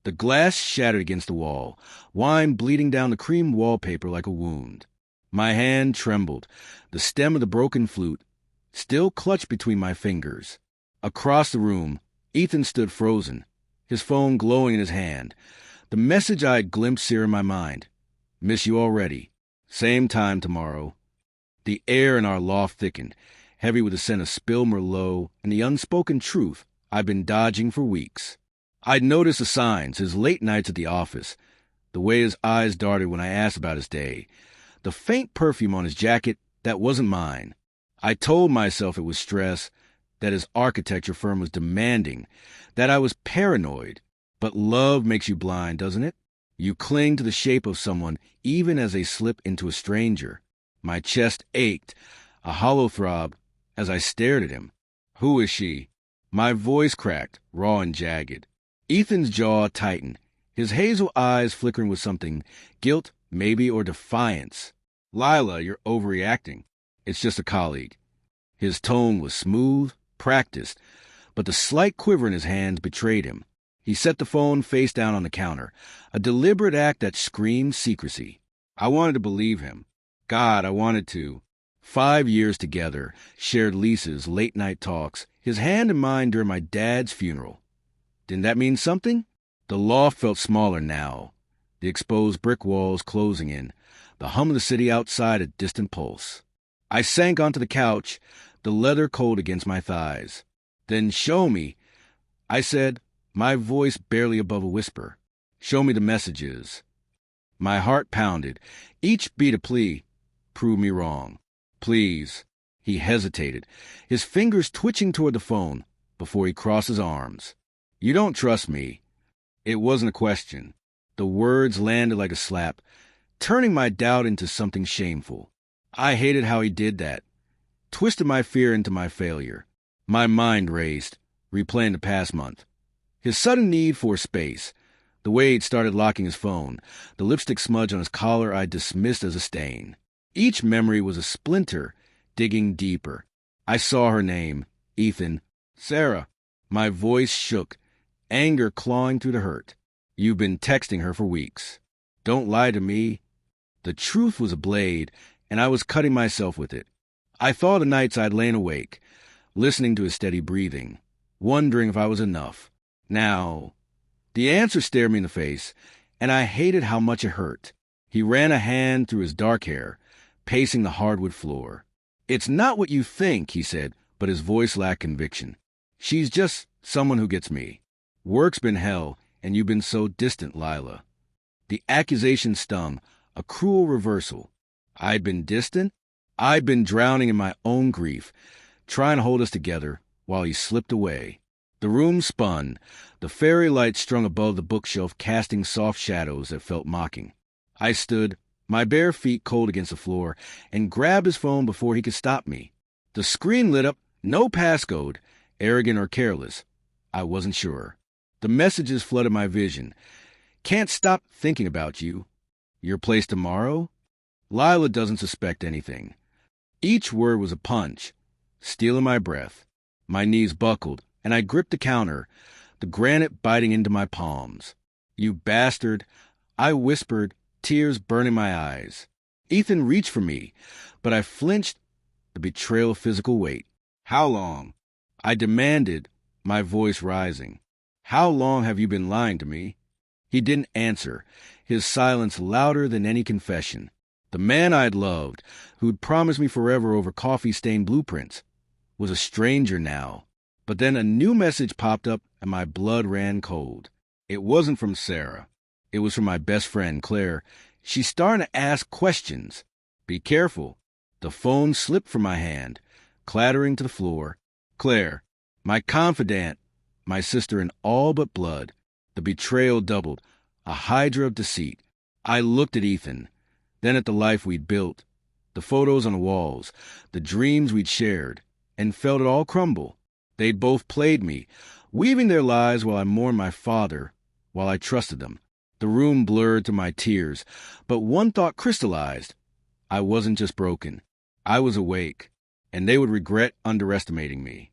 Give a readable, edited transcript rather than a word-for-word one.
The glass shattered against the wall, wine bleeding down the cream wallpaper like a wound. My hand trembled, the stem of the broken flute still clutched between my fingers. Across the room, Ethan stood frozen, his phone glowing in his hand. The message I had glimpsed sear in my mind. Miss you already. Same time tomorrow. The air in our loft thickened, heavy with the scent of spilled Merlot and the unspoken truth I'd been dodging for weeks. I'd noticed the signs, his late nights at the office, the way his eyes darted when I asked about his day, the faint perfume on his jacket that wasn't mine. I told myself it was stress, that his architecture firm was demanding, that I was paranoid. But love makes you blind, doesn't it? You cling to the shape of someone even as they slip into a stranger. My chest ached, a hollow throb, as I stared at him. Who is she? My voice cracked, raw and jagged. Ethan's jaw tightened, his hazel eyes flickering with something, guilt, maybe, or defiance. Lila, you're overreacting. It's just a colleague. His tone was smooth, practiced, but the slight quiver in his hands betrayed him. He set the phone face down on the counter, a deliberate act that screamed secrecy. I wanted to believe him. God, I wanted to. 5 years together, shared leases, late-night talks, his hand in mine during my dad's funeral. Didn't that mean something? The loft felt smaller now, the exposed brick walls closing in, the hum of the city outside a distant pulse. I sank onto the couch, the leather cold against my thighs. Then show me, I said, my voice barely above a whisper. Show me the messages. My heart pounded. Each beat a plea. Prove me wrong. Please. He hesitated, his fingers twitching toward the phone before he crossed his arms. You don't trust me. It wasn't a question. The words landed like a slap, turning my doubt into something shameful. I hated how he did that. Twisted my fear into my failure. My mind raced, replaying the past month. His sudden need for space, the way he'd started locking his phone, the lipstick smudge on his collar I dismissed as a stain. Each memory was a splinter, digging deeper. I saw her name, Ethan. Sarah. My voice shook, anger clawing through the hurt. You've been texting her for weeks. Don't lie to me. The truth was a blade, and I was cutting myself with it. I thought of the nights I'd lain awake, listening to his steady breathing, wondering if I was enough. Now, the answer stared me in the face, and I hated how much it hurt. He ran a hand through his dark hair, pacing the hardwood floor. It's not what you think, he said, but his voice lacked conviction. She's just someone who gets me. Work's been hell, and you've been so distant, Lila. The accusation stung, a cruel reversal. I'd been distant? I'd been drowning in my own grief, trying to hold us together while he slipped away. The room spun, the fairy light strung above the bookshelf casting soft shadows that felt mocking. I stood, my bare feet cold against the floor, and grabbed his phone before he could stop me. The screen lit up, no passcode, arrogant or careless. I wasn't sure. The messages flooded my vision. Can't stop thinking about you. Your place tomorrow? Lila doesn't suspect anything. Each word was a punch, stealing my breath. My knees buckled, and I gripped the counter, the granite biting into my palms. You bastard, I whispered, tears burning my eyes. Ethan reached for me, but I flinched, the betrayal of physical weight. How long? I demanded, my voice rising. How long have you been lying to me? He didn't answer, his silence louder than any confession. The man I'd loved, who'd promised me forever over coffee-stained blueprints, was a stranger now. But then a new message popped up and my blood ran cold. It wasn't from Sarah. It was from my best friend, Claire. She's starting to ask questions. Be careful. The phone slipped from my hand, clattering to the floor. Claire, my confidant, my sister in all but blood. The betrayal doubled, a hydra of deceit. I looked at Ethan, then at the life we'd built, the photos on the walls, the dreams we'd shared, and felt it all crumble. They'd both played me, weaving their lies while I mourned my father, while I trusted them. The room blurred to my tears, but one thought crystallized. I wasn't just broken. I was awake, and they would regret underestimating me.